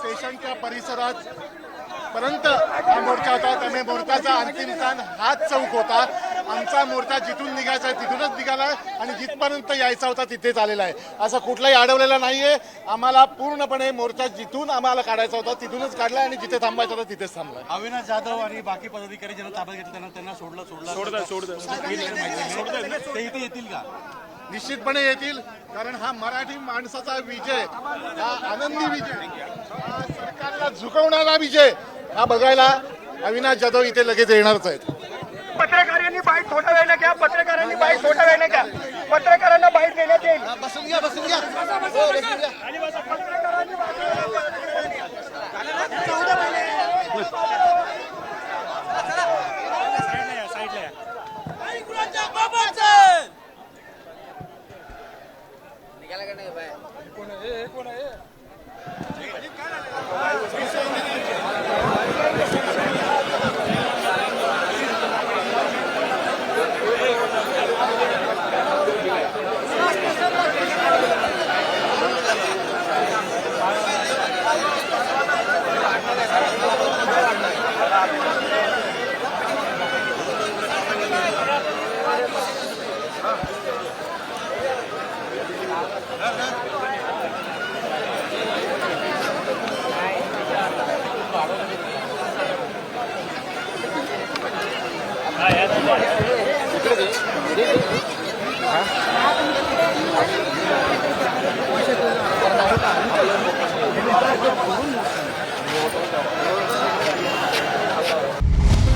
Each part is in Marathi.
स्टेशनच्या परिसरात पर्यंत हा मोर्चा होता. त्यामुळे मोर्चाचा अंतिम स्थान हाच चौक होता. आमचा मोर्चा जिथून निघायचा तिथूनच निघाला आणि जिथपर्यंत यायचा होता तिथेच आलेला आहे. असं कुठलाही अडवलेलं नाहीये. आम्हाला पूर्णपणे मोर्चा जिथून आम्हाला काढायचा होता तिथूनच काढला आणि जिथे थांबायचा होता तिथेच थांबला. अविनाश जाधव आणि बाकी पदाधिकारी ज्यांना ताब्यात घेतलं त्यांना सोडलं ते इथे येतील का? निश्चितपणे येतील, कारण हा मराठी माणसाचा विजय, हा आनंदी विजय, हा सरकारला झुकवणारा विजय हा बघायला अविनाश जाधव इथे लगेच येणारच आहेत. पत्रकारांनी बाईट थोड्या वेळेला घ्या. पत्रकारांनी बाईट थोड्या वेळेला घ्या. पत्रकारांना बाईट देण्यात येईल. बसून घ्या.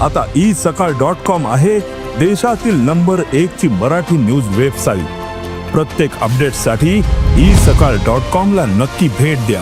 आता isakal.com आहे देशातील नंबर 1 ची मराठी न्यूज वेबसाईट. प्रत्येक अपडेटसाठी isakal.com ला नक्की भेट द्या.